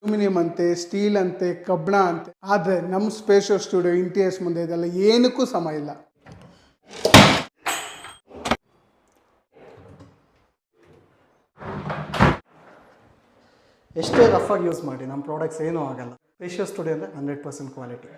Aluminium ಅಂತೆ, steel ಅಂತೆ, ಕಬ್ಬಣ ಅಂತೆ. ಆದರೆ ನಮ್ಮ ಸ್ಪೇಷಿಯಸ್ ಸ್ಟುಡಿಯೋ ಇಂಟೀರಿಯರ್ಸ್ ಮುಂದೆ ಇದೆಲ್ಲ ಏನಕ್ಕೂ ಸಮ ಇಲ್ಲ. ಎಷ್ಟೇ ರಫಾಗಿ ಯೂಸ್ ಮಾಡಿ ನಮ್ಮ ಪ್ರಾಡಕ್ಟ್ಸ್ ಏನೂ ಆಗಲ್ಲ. ಸ್ಪೇಷಿಯಸ್ ಸ್ಟುಡಿಯೋ ಅಂದರೆ 100% ಕ್ವಾಲಿಟಿ.